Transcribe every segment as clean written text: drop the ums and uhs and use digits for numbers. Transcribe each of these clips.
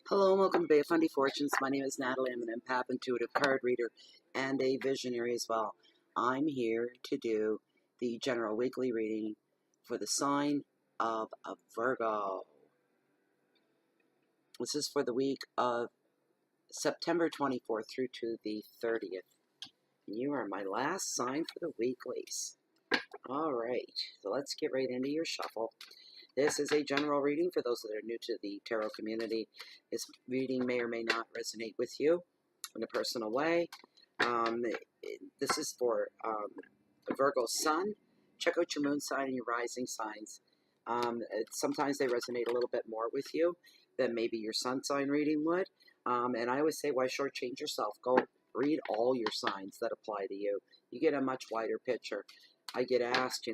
Hello and welcome to Bay of Fundy Fortunes. My name is Natalie. I'm an empath, intuitive card reader, and a visionary as well. I'm here to do the general weekly reading for the sign of a Virgo. This is for the week of September 24th through to the 30th. And you are my last sign for the weeklies. All right, so let's get right into your shuffle. This is a general reading for those that are new to the tarot community. This reading may or may not resonate with you in a personal way. This is for the Virgo sun. Check out your moon sign and your rising signs. Sometimes they resonate a little bit more with you than maybe your sun sign reading would. And I always say, why shortchange yourself? Go read all your signs that apply to you. You get a much wider picture. I get asked,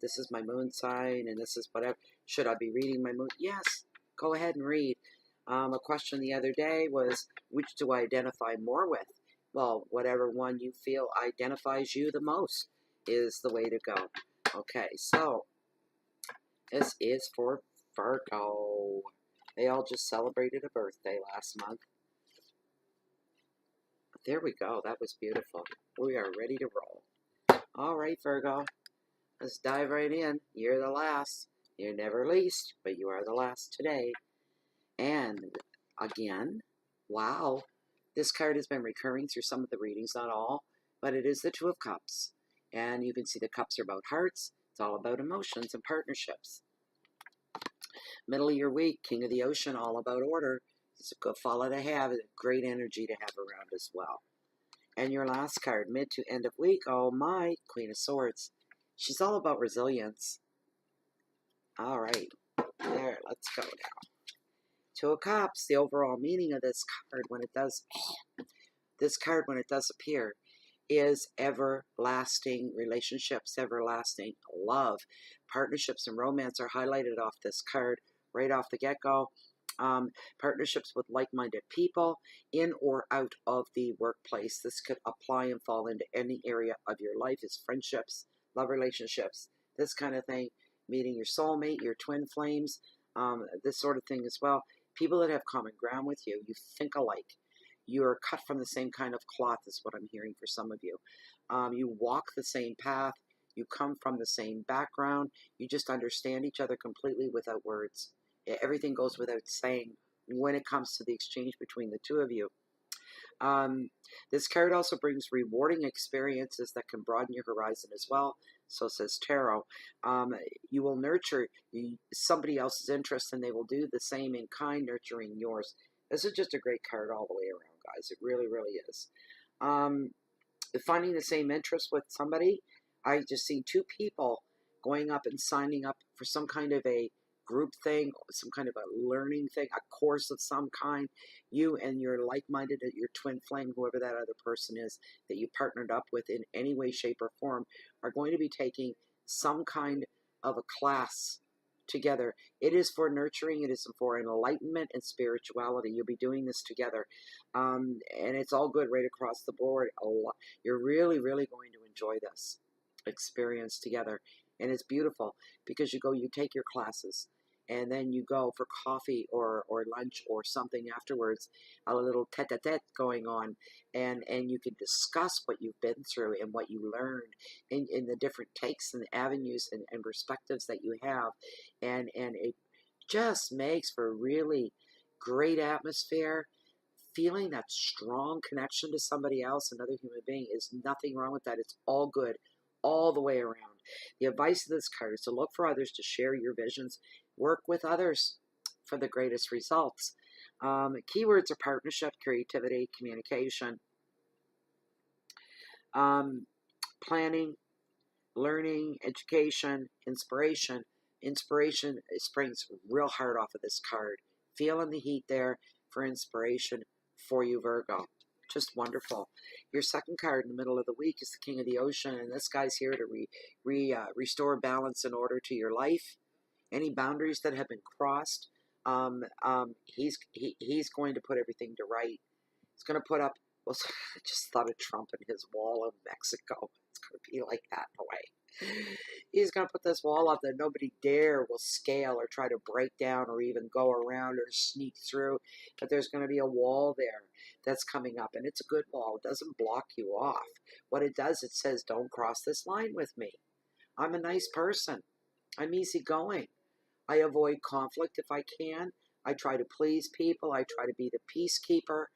this is my moon sign, and this is whatever. Should I be reading my moon? Yes, go ahead and read. A question the other day was, which do I identify more with? Well, whatever one you feel identifies you the most is the way to go. Okay, so this is for Virgo. They all just celebrated a birthday last month. There we go. That was beautiful. We are ready to roll. All right, Virgo. Let's dive right in. You're the last. You're never least, but you are the last today. And again, wow, this card has been recurring through some of the readings, not all, but it is the Two of Cups. And you can see the cups are about hearts. It's all about emotions and partnerships. Middle of your week, King of the Ocean, all about order. It's a good follow to have, a great energy to have around as well. And your last card, mid to end of week, oh my, Queen of Swords. She's all about resilience. All right, there, let's go now. Two of Cups, the overall meaning of this card when it does appear is everlasting relationships, everlasting love. Partnerships and romance are highlighted off this card right off the get-go. Partnerships with like-minded people in or out of the workplace. This could apply and fall into any area of your life. Is friendships, love relationships, this kind of thing, meeting your soulmate, your twin flames, this sort of thing as well. People that have common ground with you, you think alike. You're cut from the same kind of cloth is what I'm hearing for some of you. You walk the same path. You come from the same background. You just understand each other completely without words. Everything goes without saying when it comes to the exchange between the two of you. This card also brings rewarding experiences that can broaden your horizon as well. So says Tarot. You will nurture somebody else's interest, and they will do the same in kind, nurturing yours. This is just a great card all the way around, guys. It really, really is. Finding the same interest with somebody, I just see two people going up and signing up for some kind of a group thing, some kind of a learning thing, a course of some kind. You and your like-minded, your twin flame, whoever that other person is that you partnered up with in any way, shape, or form, are going to be taking some kind of a class together. It is for nurturing. It is for enlightenment and spirituality. You'll be doing this together. And it's all good right across the board. You're really, really going to enjoy this experience together. And it's beautiful because you take your classes, and then you go for coffee or lunch or something afterwards, a little tete-a-tete going on, and you can discuss what you've been through and what you learned in the different takes and avenues and perspectives that you have, and it just makes for a really great atmosphere. Feeling that strong connection to somebody else, another human being, is nothing wrong with that. It's all good all the way around. The advice of this card is to look for others, to share your visions, work with others for the greatest results. Keywords are partnership, creativity, communication, planning, learning, education, inspiration. Inspiration springs real hard off of this card. Feeling the heat there for inspiration for you, Virgo. Just wonderful. Your second card in the middle of the week is the King of the Ocean, and this guy's here to restore balance and order to your life. Any boundaries that have been crossed, he's going to put everything to right. He's going to put up Well, I just thought of Trump and his wall of Mexico. It's going to be like that in a way. He's going to put this wall up that nobody dare will scale or try to break down or even go around or sneak through. But there's going to be a wall there that's coming up, and it's a good wall. It doesn't block you off. What it does, it says, don't cross this line with me. I'm a nice person. I'm easygoing. I avoid conflict if I can. I try to please people. I try to be the peacekeeper.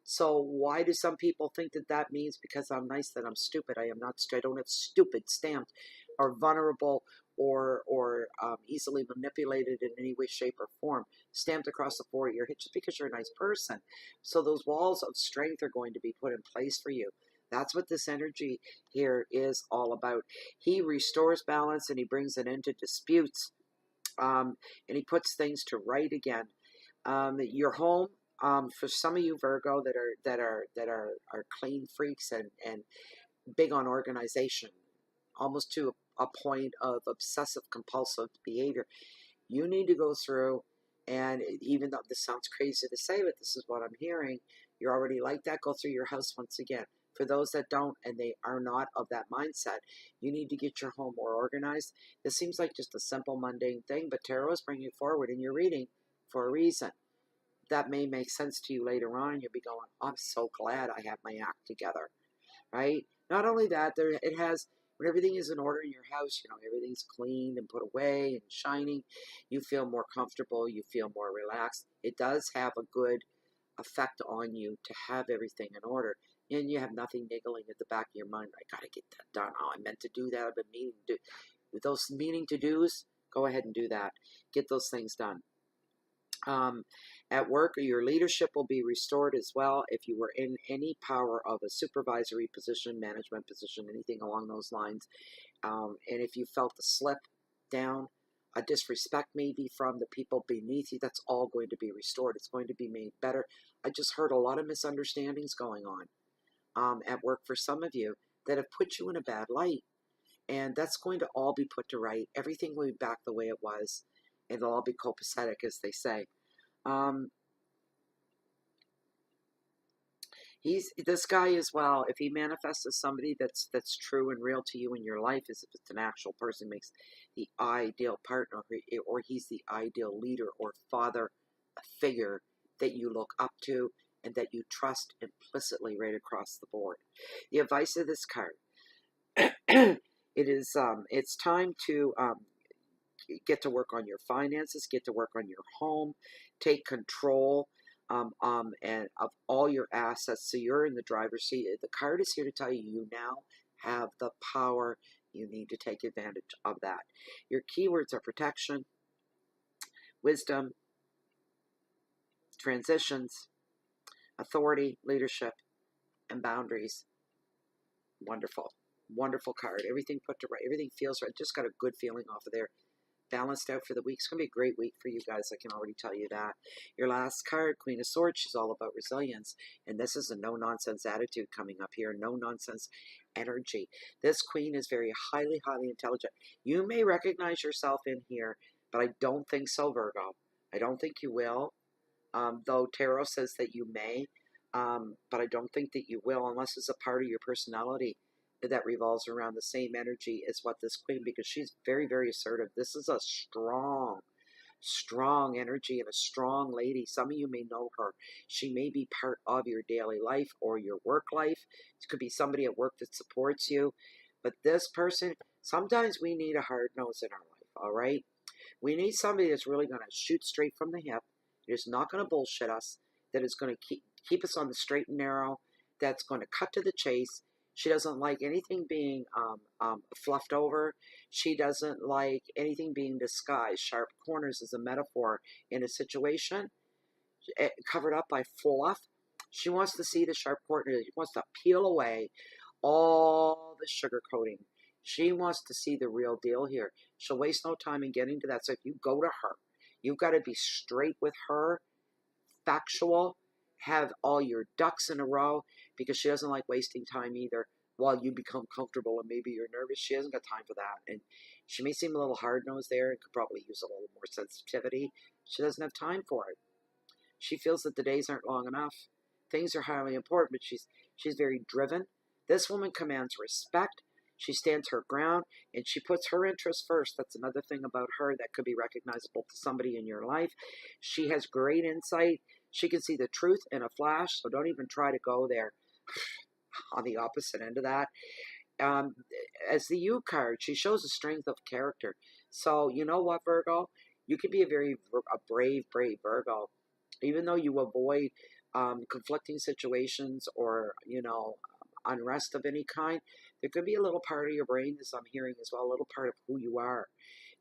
So why do some people think that that means because I'm nice that I'm stupid? I am not. I don't have stupid stamped or vulnerable or easily manipulated in any way, shape, or form stamped across the forehead of your head just because you're a nice person. So those walls of strength are going to be put in place for you. That's what this energy here is all about. He restores balance and he brings it into disputes. And he puts things to right again. Your home, for some of you Virgo that are clean freaks and big on organization, almost to a point of obsessive compulsive behavior, you need to go through. And even though this sounds crazy to say, but this is what I'm hearing, you're already like that. Go through your house once again. For those that don't and they are not of that mindset, you need to get your home more organized. This seems like just a simple, mundane thing, but tarot is bringing you forward in your reading for a reason. That may make sense to you later on, and you'll be going, I'm so glad I have my act together, right? Not only that, it has, when everything is in order in your house, everything's cleaned and put away and shining, you feel more comfortable, you feel more relaxed. It does have a good effect on you to have everything in order. And you have nothing niggling at the back of your mind. I got to get that done. Oh, I meant to do that. I've been meaning to do. With those meaning to do's, go ahead and do that. Get those things done. At work, your leadership will be restored as well. If you were in any power of a supervisory position, management position, anything along those lines, and if you felt a slip down, a disrespect maybe from the people beneath you, that's all going to be restored. It's going to be made better. I just heard a lot of misunderstandings going on at work for some of you that have put you in a bad light. And that's going to all be put to right. Everything will be back the way it was. It'll all be copacetic, as they say. This guy as well. If he manifests as somebody that's true and real to you in your life, as if it's an actual person, makes the ideal partner, or he's the ideal leader or father figure that you look up to and that you trust implicitly right across the board. The advice of this card: it's time to get to work on your finances, get to work on your home, take control and of all your assets. So you're in the driver's seat. The card is here to tell you you now have the power. You need to take advantage of that. Your keywords are protection, wisdom, transitions, authority, leadership, and boundaries. Wonderful. Wonderful card. Everything put to right. Everything feels right. Just got a good feeling off of there. Balanced out for the week. It's going to be a great week for you guys. I can already tell you that. Your last card, Queen of Swords, she's all about resilience. And this is a no-nonsense attitude coming up here. No-nonsense energy. This queen is very highly, highly intelligent. You may recognize yourself in here, but I don't think so, Virgo. I don't think you will. Though tarot says that you may. But I don't think that you will unless it's a part of your personality that revolves around the same energy as what this queen, because she's very, very assertive. This is a strong, strong energy and a strong lady. Some of you may know her. She may be part of your daily life or your work life. It could be somebody at work that supports you. But this person, sometimes we need a hard nose in our life, all right? We need somebody that's really going to shoot straight from the hip, that is not going to bullshit us, that is going to keep us on the straight and narrow, that's going to cut to the chase. She doesn't like anything being fluffed over. She doesn't like anything being disguised. Sharp corners is a metaphor in a situation covered up by fluff. She wants to see the sharp corners. She wants to peel away all the sugar coating. She wants to see the real deal here. She'll waste no time in getting to that. So if you go to her, you've got to be straight with her, factual, have all your ducks in a row, because she doesn't like wasting time either while you become comfortable and maybe you're nervous. She hasn't got time for that. And she may seem a little hard-nosed there and could probably use a little more sensitivity. She doesn't have time for it. She feels that the days aren't long enough. things are highly important, but she's very driven. This woman commands respect. She stands her ground, and she puts her interests first. That's another thing about her that could be recognizable to somebody in your life. She has great insight. She can see the truth in a flash, so don't even try to go there on the opposite end of that. Um, as the U card, she shows a strength of character. So you know what, Virgo? You can be a brave Virgo, even though you avoid conflicting situations or unrest of any kind. There could be a little part of your brain, as I'm hearing as well, a little part of who you are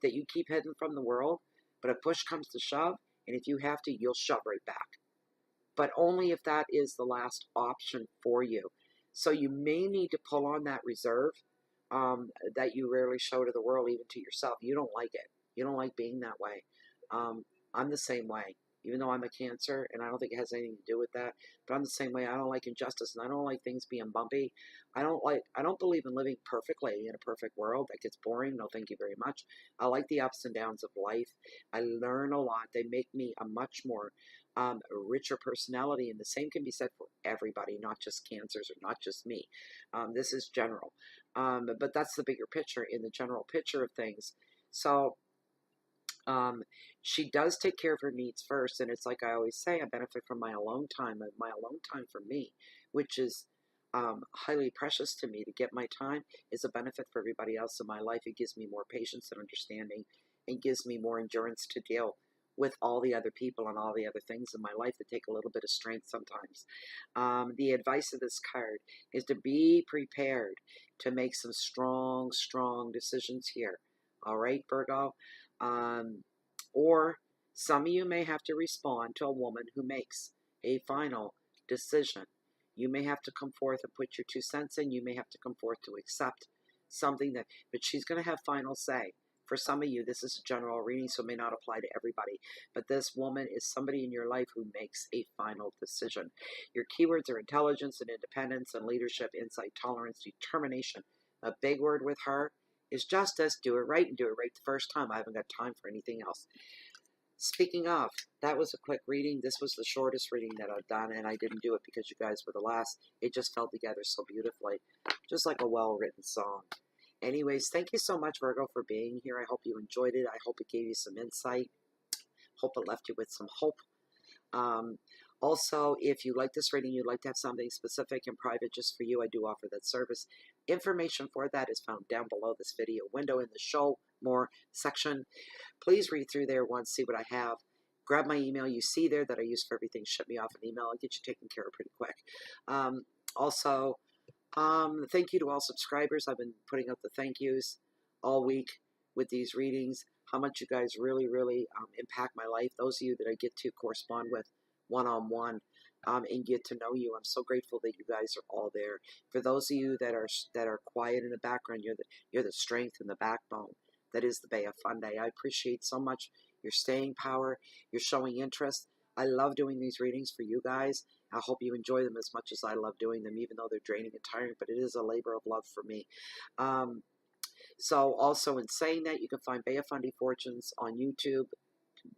that you keep hidden from the world. But if push comes to shove, and if you have to, you'll shove right back. But only if that is the last option for you. So you may need to pull on that reserve that you rarely show to the world, even to yourself. You don't like it. You don't like being that way. I'm the same way, even though I'm a Cancer, and I don't think it has anything to do with that. But I'm the same way. I don't like injustice, and I don't like things being bumpy. I don't believe in living perfectly in a perfect world. That gets boring. No, thank you very much. I like the ups and downs of life. I learn a lot. They make me a much more richer personality, and the same can be said for everybody, not just Cancers or not just me. This is general, but that's the bigger picture in the general picture of things. So she does take care of her needs first, and it's like I always say, I benefit from my alone time, for me, which is highly precious to me. To get my time is a benefit for everybody else in my life. It gives me more patience and understanding, and gives me more endurance to deal with all the other people and all the other things in my life that take a little bit of strength sometimes. The advice of this card is to be prepared to make some strong decisions here. All right, Virgo? Or some of you may have to respond to a woman who makes a final decision. You may have to come forth and put your 2 cents in. You may have to come forth to accept something but she's going to have final say. For some of you, this is a general reading, so it may not apply to everybody. But this woman is somebody in your life who makes a final decision. Your keywords are intelligence and independence and leadership, insight, tolerance, determination. A big word with her is justice. Do it right and do it right the first time. I haven't got time for anything else. Speaking of, that was a quick reading. This was the shortest reading that I've done, and I didn't do it because you guys were the last. It just fell together so beautifully, just like a well-written song. Anyways, thank you so much, Virgo, for being here. I hope you enjoyed it. I hope it gave you some insight. Hope it left you with some hope. Also, if you like this reading, you'd like to have something specific and private just for you, I do offer that service. Information for that is found down below this video window in the show more section. Please read through there once, see what I have. Grab my email you see there that I use for everything. Ship me off an email. I'll get you taken care of pretty quick. Also, thank you to all subscribers. I've been putting out the thank yous all week with these readings. How much you guys really impact my life. Those of you that I get to correspond with one-on-one and get to know you. I'm so grateful that you guys are all there. For those of you that are quiet in the background, you're the strength and the backbone that is the Bay of Funday. I appreciate so much your staying power, your showing interest. I love doing these readings for you guys. I hope you enjoy them as much as I love doing them, even though they're draining and tiring, but it is a labor of love for me. So also in saying that, you can find Bay of Fundy Fortunes on YouTube,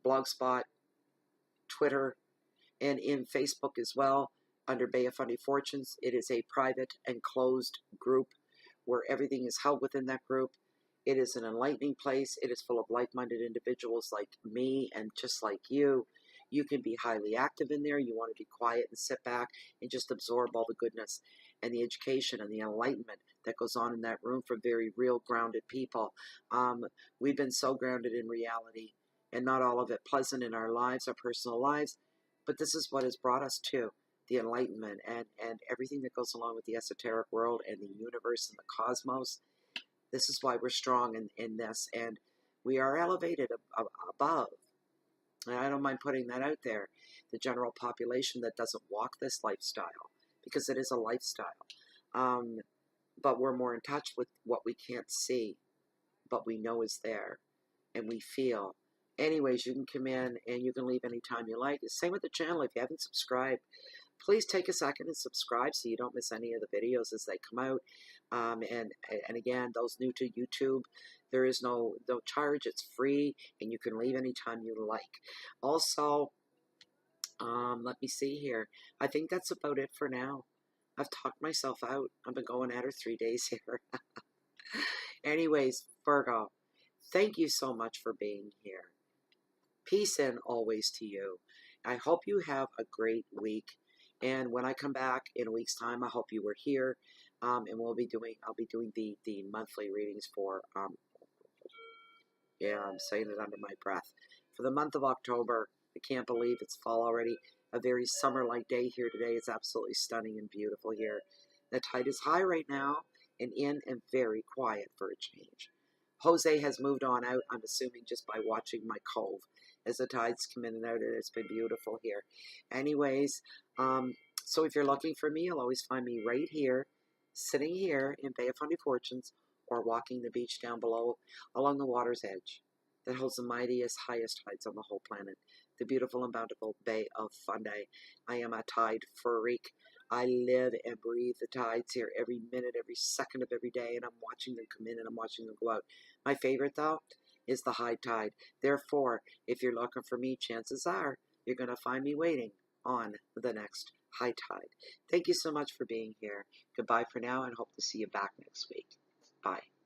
Blogspot, Twitter, and in Facebook as well under Bay of Fundy Fortunes. It is a private and closed group where everything is held within that group. It is an enlightening place. It is full of like-minded individuals like me and just like you. You can be highly active in there. You want to be quiet and sit back and just absorb all the goodness and the education and the enlightenment that goes on in that room from very real, grounded people. We've been so grounded in reality, and not all of it pleasant in our lives, our personal lives, but this is what has brought us to the enlightenment and everything that goes along with the esoteric world and the universe and the cosmos. This is why we're strong in this, and we are elevated above. And I don't mind putting that out there. The general population that doesn't walk this lifestyle, because it is a lifestyle. But we're more in touch with what we can't see, but we know is there, and we feel. Anyways, you can come in and you can leave anytime you like. Same with the channel. If you haven't subscribed, please take a second and subscribe so you don't miss any of the videos as they come out. And again, those new to YouTube, there is no charge. It's free, and you can leave anytime you like. Also, Let me see here. I think that's about it for now. I've talked myself out. I've been going at her 3 days here. Anyways, Virgo, thank you so much for being here. Peace and always to you. I hope you have a great week. And when I come back in a week's time, I hope you were here. And I'll be doing the monthly readings for, yeah, I'm saying it under my breath. For the month of October, I can't believe it's fall already. A very summer-like day here today. It's absolutely stunning and beautiful here. The tide is high right now and in and very quiet for a change. Jose has moved on out, I'm assuming, just by watching my cove as the tides come in and out, and it's been beautiful here. Anyways, so if you're looking for me, you'll always find me right here, sitting here in Bay of Fundy Fortunes, or walking the beach down below along the water's edge that holds the mightiest, highest tides on the whole planet, the beautiful and bountiful Bay of Fundy. I am a tide freak. I live and breathe the tides here every minute, every second of every day, and I'm watching them come in and I'm watching them go out. My favorite, though, is the high tide. Therefore, if you're looking for me, chances are you're going to find me waiting on the next high tide. Thank you so much for being here. Goodbye for now, and hope to see you back next week. Bye.